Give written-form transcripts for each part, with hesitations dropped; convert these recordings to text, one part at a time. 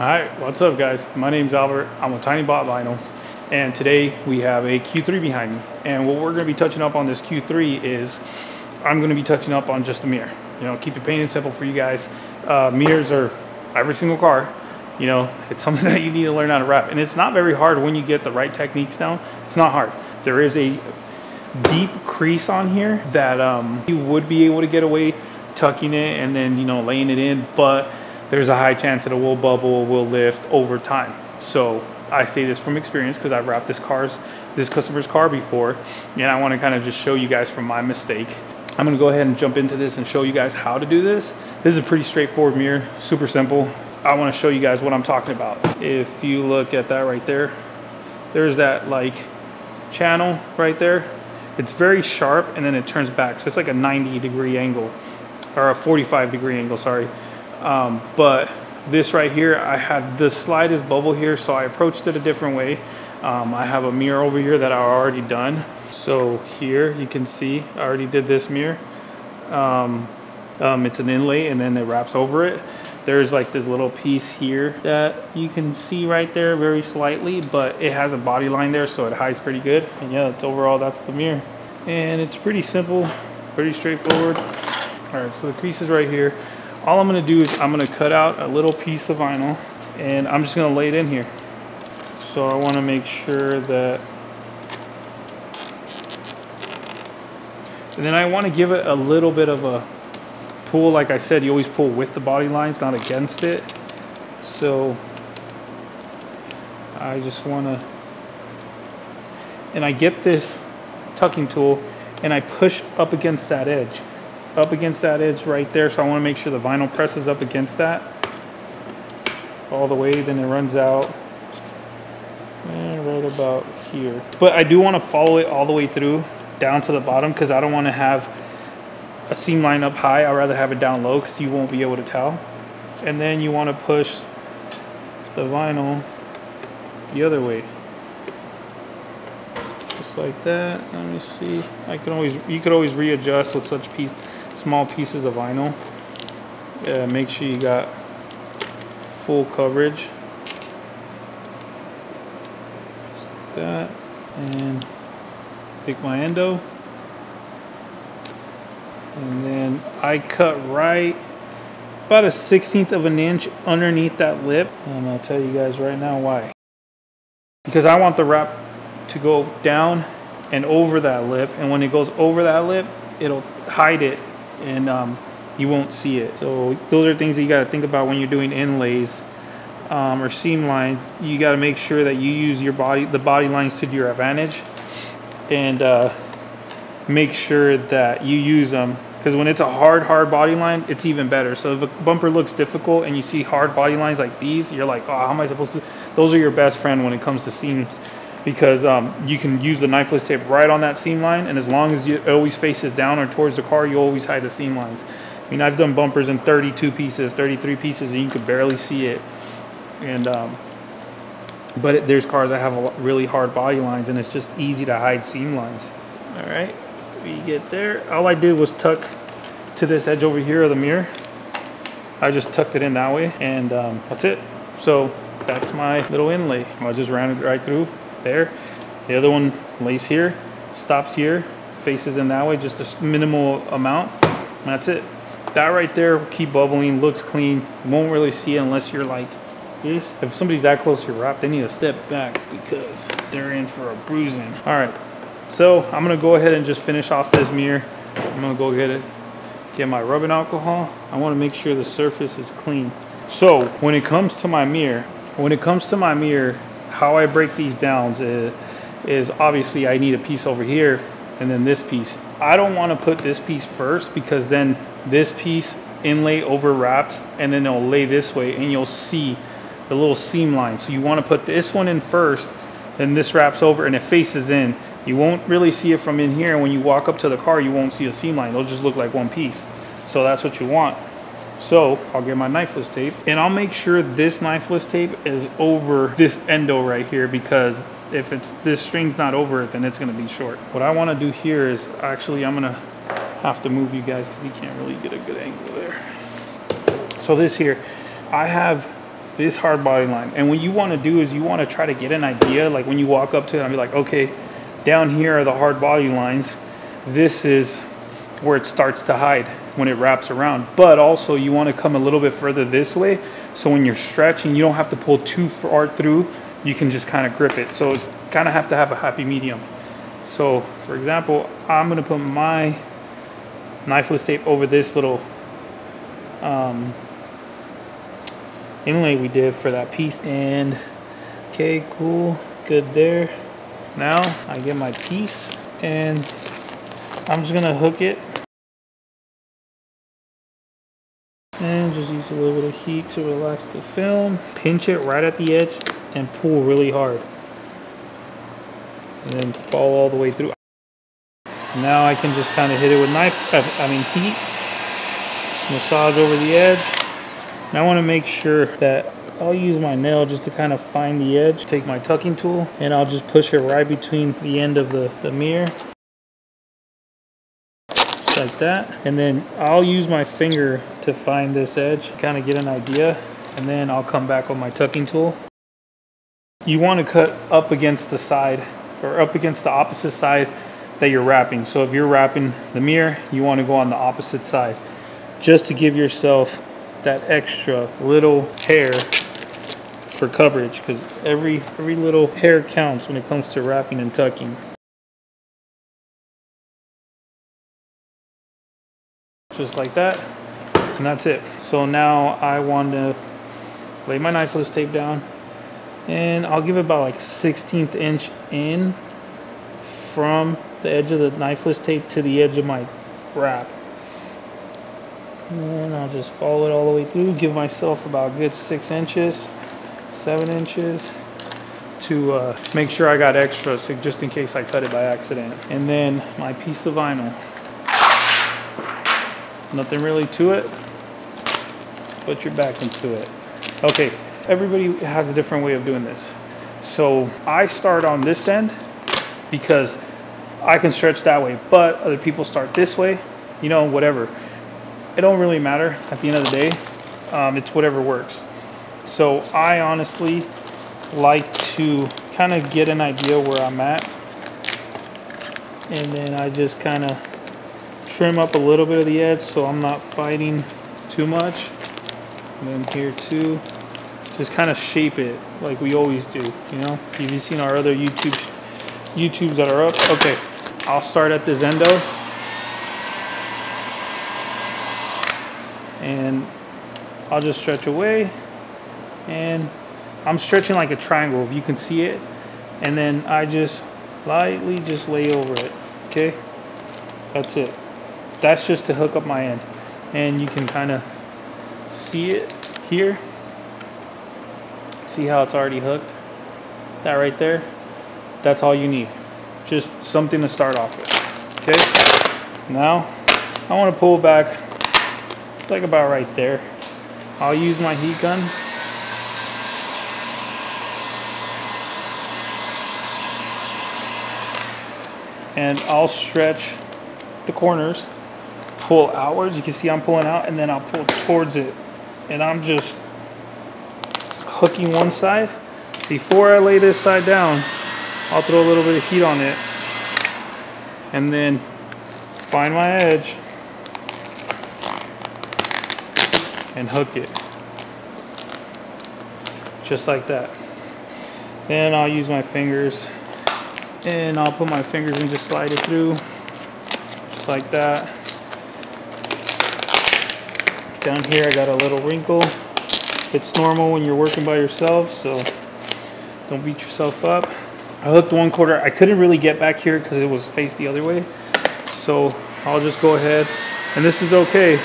Hi, what's up guys? My name's Albert. I'm with Tinybot Vinyl, and today we have a Q3 behind me. And what we're going to be touching up on this Q3 is I'm going to be touching up on just the mirror. You know, keep it plain and simple for you guys. Mirrors are every single car. You know, it's something that you need to learn how to wrap, and it's not very hard when you get the right techniques down. It's not hard. There is a deep crease on here that you would be able to get away tucking it and then, you know, laying it in, but there's a high chance that it will bubble, will lift over time. So I say this from experience because I've wrapped this customer's car before, and I want to kind of just show you guys from my mistake. I'm going to go ahead and jump into this and show you guys how to do this. This is a pretty straightforward mirror, super simple. I want to show you guys what I'm talking about. If you look at that right there, there's that like channel right there. It's very sharp and then it turns back. So it's like a 90-degree angle, or a 45-degree angle, sorry. But this right here, I had the slightest bubble here, so I approached it a different way. I have a mirror over here that I already done. So here you can see I already did this mirror. It's an inlay and then it wraps over it. There's like this little piece here that you can see right there very slightly, but it has a body line there, so it hides pretty good. And yeah, overall that's the mirror. And it's pretty simple, pretty straightforward. All right, so the crease is right here. All I'm gonna do is I'm gonna cut out a little piece of vinyl and I'm just gonna lay it in here. So I wanna make sure that, and then I wanna give it a little bit of a pull. Like I said, you always pull with the body lines, not against it. So I just wanna, and I get this tucking tool and I push up against that edge. Up against that edge right there, so I want to make sure the vinyl presses up against that all the way, then it runs out right about here. But I do want to follow it all the way through down to the bottom because I don't want to have a seam line up high. I'd rather have it down low because you won't be able to tell. And then you want to push the vinyl the other way, just like that. Let me see. You could always readjust with such small pieces of vinyl. Make sure you got full coverage. Just like that. And pick my endo. And then I cut right about 1/16 of an inch underneath that lip. And I'll tell you guys right now why. Because I want the wrap to go down and over that lip. And when it goes over that lip, it'll hide it and you won't see it. So those are things that you got to think about when you're doing inlays or seam lines. You got to make sure that you use the body lines to your advantage, and make sure that you use them, because when it's a hard body line, it's even better. So if a bumper looks difficult and you see hard body lines like these, you're like, oh, how am I supposed to? Those are your best friend when it comes to seams, because you can use the knifeless tape right on that seam line, and as long as it always faces down or towards the car, you always hide the seam lines. I mean, I've done bumpers in 32 pieces, 33 pieces, and you could barely see it. And but there's cars that have really hard body lines, and it's just easy to hide seam lines. All right, we get there. All I did was tuck to this edge over here of the mirror. I just tucked it in that way, and that's it. So that's my little inlay. I just ran it right through there. The other one lays here, stops here, faces in that way, just a minimal amount. And that's it. That right there will keep bubbling, looks clean. You won't really see it unless you're like this. If somebody's that close to your wrap, they need to step back because they're in for a bruising. All right, so I'm gonna go ahead and just finish off this mirror. I'm gonna go get my rubbing alcohol. I wanna make sure the surface is clean. So when it comes to my mirror, how I break these down is obviously I need a piece over here and then this piece. I don't want to put this piece first because then this piece inlay over wraps and then it'll lay this way and you'll see the little seam line. So you want to put this one in first, then this wraps over and it faces in. You won't really see it from in here, and when you walk up to the car, you won't see a seam line. It'll just look like one piece. So that's what you want. So I'll get my knifeless tape and I'll make sure this knifeless tape is over this endo right here, because if this string's not over it, then it's gonna be short. What I wanna do here is, actually I'm gonna have to move you guys because you can't really get a good angle there. So this here, I have this hard body line. And what you want to do is you want to try to get an idea, like when you walk up to it and be like, okay, down here are the hard body lines. This is where it starts to hide when it wraps around. But also you want to come a little bit further this way, so when you're stretching, you don't have to pull too far through. You can just kind of grip it. So it's kind of have to have a happy medium. So for example, I'm going to put my knifeless tape over this little inlay we did for that piece. And okay, cool, good there. Now I get my piece and I'm just gonna hook it and just use a little bit of heat to relax the film. Pinch it right at the edge and pull really hard, and then follow all the way through. Now I can just kind of hit it with heat. Just massage over the edge. And I want to make sure that I'll use my nail just to kind of find the edge. Take my tucking tool and I'll just push it right between the end of the mirror. Just like that. And then I'll use my finger to find this edge, kind of get an idea. And then I'll come back with my tucking tool. You want to cut up against the side, or up against the opposite side that you're wrapping. So if you're wrapping the mirror, you want to go on the opposite side, just to give yourself that extra little hair for coverage, because every little hair counts when it comes to wrapping and tucking. Just like that, and that's it. So now I want to lay my knifeless tape down, and I'll give it about like 1/16 inch in from the edge of the knifeless tape to the edge of my wrap. And then I'll just follow it all the way through, give myself about a good 6 inches, 7 inches to make sure I got extra, so just in case I cut it by accident. And then my piece of vinyl. Nothing really to it, put your back into it. Okay, everybody has a different way of doing this. So I start on this end because I can stretch that way, but other people start this way, you know, whatever. It don't really matter at the end of the day. It's whatever works. So I honestly like to kind of get an idea where I'm at, and then I just kind of trim up a little bit of the edge so I'm not fighting too much. And then here too, just kind of shape it like we always do, you know. If you've seen our other YouTubes that are up. Okay, I'll start at this endo, and I'll just stretch away, and I'm stretching like a triangle if you can see it, and then I just lightly just lay over it. Okay, that's it. That's just to hook up my end, and you can kind of see it here. See how it's already hooked? That right there, that's all you need. Just something to start off with. Okay, now I want to pull back. It's like about right there. I'll use my heat gun. And I'll stretch the corners, pull outwards. You can see I'm pulling out, and then I'll pull towards it. And I'm just hooking one side. Before I lay this side down, I'll throw a little bit of heat on it, and then find my edge and hook it. Just like that. Then I'll use my fingers, and I'll put my fingers and just slide it through. Just like that. Down here I got a little wrinkle. It's normal when you're working by yourself, so don't beat yourself up. I hooked 1/4. I couldn't really get back here because it was faced the other way. So I'll just go ahead, and this is okay.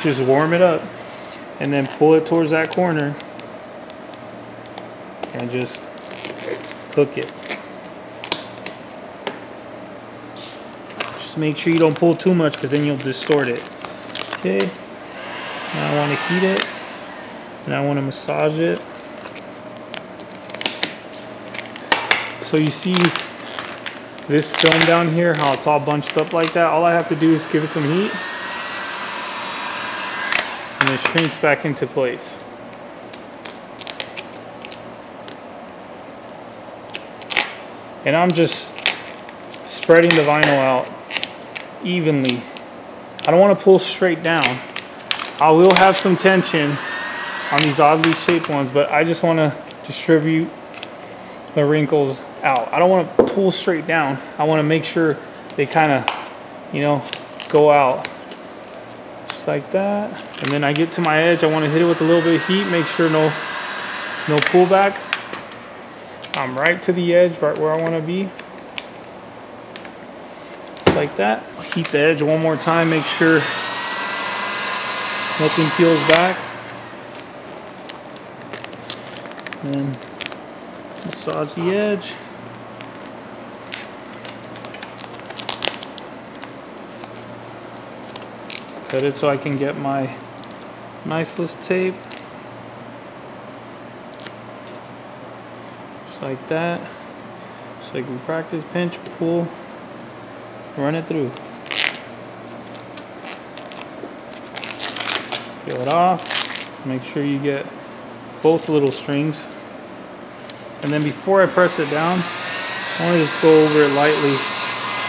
Just warm it up, and then pull it towards that corner, and just hook it. Just make sure you don't pull too much, because then you'll distort it. Okay, now I want to heat it, and I want to massage it. So you see this film down here, how it's all bunched up like that? All I have to do is give it some heat, and it shrinks back into place. And I'm just spreading the vinyl out evenly. I don't want to pull straight down. I will have some tension on these oddly shaped ones, but I just want to distribute the wrinkles out. I don't want to pull straight down. I want to make sure they kind of, you know, go out. Just like that. And then I get to my edge. I want to hit it with a little bit of heat, make sure no pullback. I'm right to the edge, right where I want to be. Just like that. Heat the edge one more time, make sure nothing peels back. And then massage the edge. Cut it so I can get my knifeless tape. Just like that. Just like we practice, pinch, pull, run it through. Peel it off. Make sure you get both little strings. And then before I press it down, I want to just go over it lightly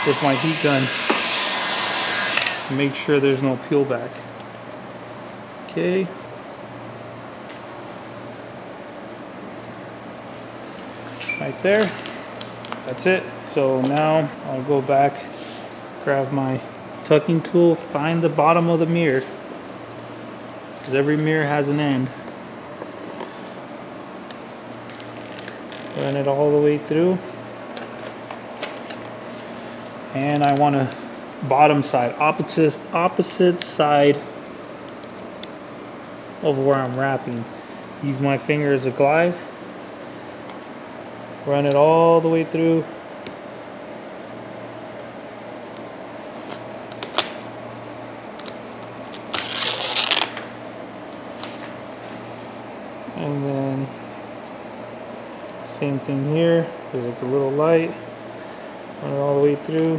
with my heat gun. Make sure there's no peel back. Okay. Right there. That's it. So now I'll go back, grab my tucking tool, find the bottom of the mirror, because every mirror has an end. Run it all the way through. And I want to bottom side, opposite side of where I'm wrapping. Use my finger as a glide. Run it all the way through. And then same thing here. There's like a little light. Run it all the way through.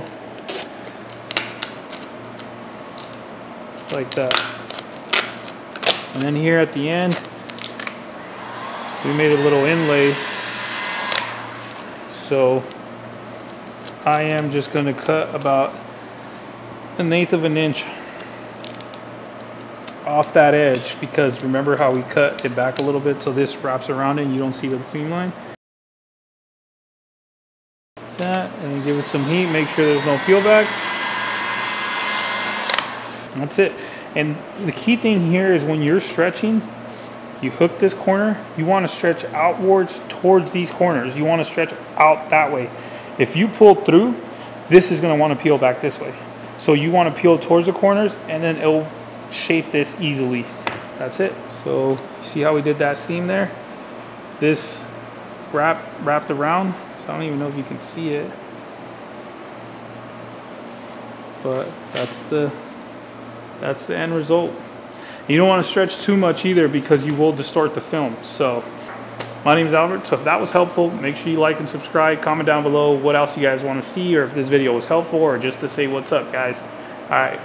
Just like that. And then here at the end, we made a little inlay. So I am just going to cut about 1/8 of an inch off that edge, because remember how we cut it back a little bit so this wraps around it and you don't see the seam line. That, and then give it some heat, make sure there's no peel back. That's it. And the key thing here is when you're stretching, you hook this corner, you want to stretch outwards towards these corners. You want to stretch out that way. If you pull through, this is going to want to peel back this way. So you want to peel towards the corners, and then it'll shape this easily. That's it. So you see how we did that seam there? This wrapped around. So I don't even know if you can see it, but that's the end result. You don't want to stretch too much either, because you will distort the film. So my name is Albert. So if that was helpful, make sure you like and subscribe. Comment down below what else you guys want to see, or if this video was helpful, or just to say what's up, guys. All right.